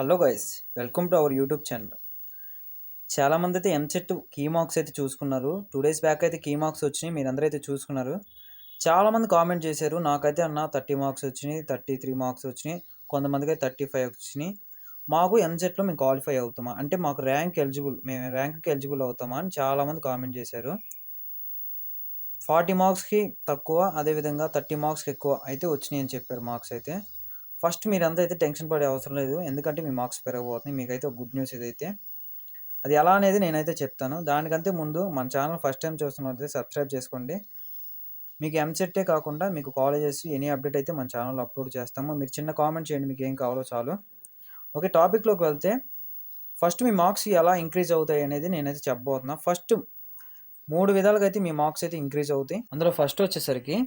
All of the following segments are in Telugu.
Hello guys, welcome to our YouTube channel. చాలామంది అయితే ఎంసెట్ కీ మార్క్స్ అయితే చూసుకున్నారు. 2 డేస్ బ్యాక్ అయితే కీ మార్క్స్ వచ్చినాయి, మీరందరూ అయితే చూసుకున్నారు. చాలామంది కామెంట్ చేశారు, నాకైతే అన్న 30 మార్క్స్ వచ్చినాయి, 33 మార్క్స్ వచ్చినాయి, కొంతమందికి అయితే 35 వచ్చినాయి. మాకు ఎంసెట్లో మేము క్వాలిఫై అవుతామా అంటే మాకు మేము ర్యాంక్కి ఎలిజిబుల్ అవుతామా అని చాలామంది కామెంట్ చేశారు. 40 మార్క్స్కి తక్కువ, అదేవిధంగా 30 మార్క్స్కి ఎక్కువ అయితే వచ్చినాయి అని చెప్పారు మార్క్స్ అయితే. ఫస్ట్ మీరంతా అయితే టెన్షన్ పడే అవసరం లేదు, ఎందుకంటే మీ మార్క్స్ పెరగబోతున్నాయి. మీకైతే ఒక గుడ్ న్యూస్ ఇదైతే. అది ఎలా అనేది నేనైతే చెప్తాను. దానికంటే ముందు మన ఛానల్ ఫస్ట్ టైం చూస్తున్నట్లయితే సబ్స్క్రైబ్ చేసుకోండి. మీకు ఎంసెట్టే కాకుండా మీకు కాలేజెస్ ఎనీ అప్డేట్ అయితే మన ఛానల్లో అప్లోడ్ చేస్తాము. మీరు చిన్న కామెంట్ చేయండి, మీకు ఏం కావాలో చాలు. ఓకే, టాపిక్లోకి వెళ్తే ఫస్ట్ మీ మార్క్స్ ఎలా ఇంక్రీజ్ అవుతాయి అనేది నేనైతే చెప్పబోతున్నా. ఫస్ట్ 3 విధాలుగా అయితే మీ మార్క్స్ అయితే ఇంక్రీజ్ అవుతాయి. అందులో ఫస్ట్ వచ్చేసరికి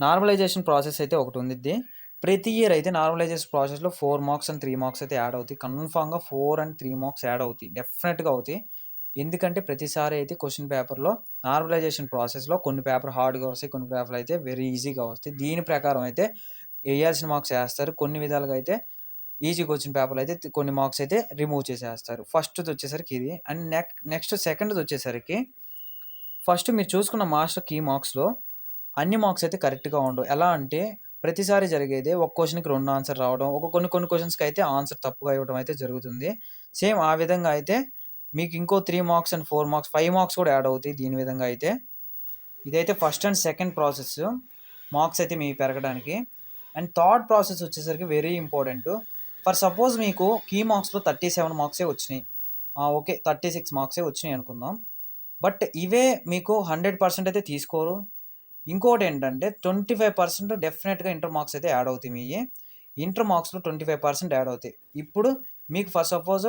నార్మలైజేషన్ ప్రాసెస్ అయితే ఒకటి ఉంది. ప్రతి ఇయర్ అయితే నార్మలైజేషన్ ప్రాసెస్లో 4 మార్క్స్ అండ్ 3 మార్క్స్ అయితే యాడ్ అవుతాయి. కన్ఫామ్గా 4 అండ్ 3 మార్క్స్ యాడ్ అవుతాయి, డెఫినెట్గా అవుతాయి. ఎందుకంటే ప్రతిసారి అయితే క్వశ్చన్ పేపర్లో నార్మలైజేషన్ ప్రాసెస్లో కొన్ని పేపర్ హార్డ్గా వస్తాయి, కొన్ని పేపర్లు అయితే వెరీ ఈజీగా వస్తాయి. దీని ప్రకారం అయితే వేయాల్సిన మార్క్స్ వేస్తారు. కొన్ని విధాలుగా అయితే ఈజీగా వచ్చిన పేపర్లు అయితే కొన్ని మార్క్స్ అయితే రిమూవ్ చేసేస్తారు. ఫస్ట్ది వచ్చేసరికి ఇది. అండ్ నెక్స్ట్ సెకండ్ది వచ్చేసరికి ఫస్ట్ మీరు చూసుకున్న మాస్టర్ కీ మార్క్స్లో అన్ని మార్క్స్ అయితే కరెక్ట్గా ఉండవు. ఎలా అంటే ప్రతిసారి జరిగేదే ఒక క్వశ్చన్కి 2 ఆన్సర్ రావడం, కొన్ని క్వశ్చన్స్కి అయితే ఆన్సర్ తప్పుగా ఇవ్వడం అయితే జరుగుతుంది. సేమ్ ఆ విధంగా అయితే మీకు ఇంకో 3 మార్క్స్ అండ్ 4 మార్క్స్ 5 మార్క్స్ కూడా యాడ్ అవుతాయి దీని విధంగా అయితే. ఇదైతే first and second process marks అయితే మీ పెరగడానికి. అండ్ థర్డ్ ప్రాసెస్ వచ్చేసరికి వెరీ ఇంపార్టెంట్. ఫర్ సపోజ్ మీకు కీ మార్క్స్లో 37 మార్క్సే వచ్చినాయి, ఓకే 36 మార్క్సే వచ్చినాయి అనుకుందాం. బట్ ఇవే మీకు 100% అయితే తీసుకోరు. ఇంకోటి ఏంటంటే 25% డెఫినెట్గా ఇంటర్ మార్క్స్ అయితే యాడ్ అవుతాయి. మీ ఇంటర్ మార్క్స్లో 25% యాడ్ అవుతాయి. ఇప్పుడు మీకు ఫర్ సపోజ్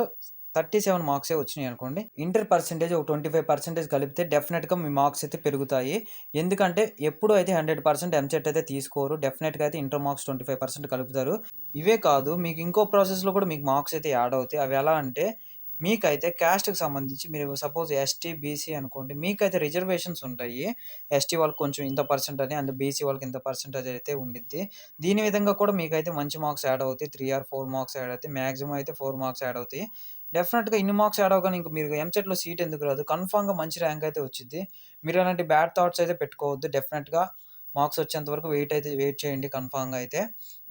37 మార్క్సే వచ్చినాయి అనుకోండి, ఇంటర్ పర్సెంటేజ్ ఒక 25% కలిపితే డెఫినెట్గా మీ మార్క్స్ అయితే పెరుగుతాయి. ఎందుకంటే ఎప్పుడు అయితే 100% ఎంసెట్ అయితే తీసుకోరు, డెఫినెట్గా అయితే ఇంటర్ మార్క్స్ 25% కలుపుతారు. ఇవే కాదు, మీకు ఇంకో ప్రాసెస్లో కూడా మీకు మార్క్స్ అయితే యాడ్ అవుతాయి. అవి ఎలా అంటే మీకైతే క్యాస్ట్కి సంబంధించి మీరు సపోజ్ ఎస్టీ బీసీ అనుకోండి, మీకైతే రిజర్వేషన్స్ ఉంటాయి. ఎస్టీ వాళ్ళకి కొంచెం ఇంత పర్సెంట్ అని, అండ్ బీసీ వాళ్ళకి ఇంత పర్సెంటేజ్ అయితే ఉండిద్ది. దీని విధంగా కూడా మీకైతే మంచి మార్క్స్ యాడ్ అవుతాయి. 3 ఆర్ 4 మార్క్స్ యాడ్ అవుతాయి, మ్యాక్సిమం అయితే 4 మార్క్స్ యాడ్ అవుతాయి. డెఫినెట్గా ఇన్ని మార్క్స్ యాడ్ అవ్వగానే ఇంక మీరు ఎంసెట్లో సీట్ ఎందుకు రాదు, కన్ఫామ్గా మంచి ర్యాంక్ అయితే వచ్చింది. మీరు అలాంటి బ్యాడ్ థాట్స్ అయితే పెట్టుకోవద్దు. డెఫినెట్గా మార్క్స్ వచ్చేంత వరకు వెయిట్ చేయండి. కన్ఫామ్గా అయితే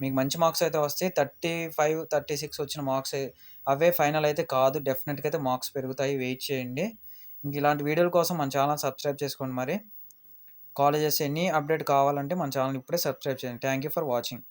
మీకు మంచి మార్క్స్ అయితే వస్తాయి. 35, 36 వచ్చిన మార్క్స్ అవే ఫైనల్ అయితే కాదు, డెఫినెట్గా అయితే మార్క్స్ పెరుగుతాయి, వెయిట్ చేయండి. ఇంక ఇలాంటి వీడియోల కోసం మన ఛానల్ సబ్స్క్రైబ్ చేసుకోండి. మరి కాలేజెస్ ఎనీ అప్డేట్ కావాలంటే మన ఛానల్ ఇప్పుడే సబ్స్క్రైబ్ చేయండి. Thank you for watching.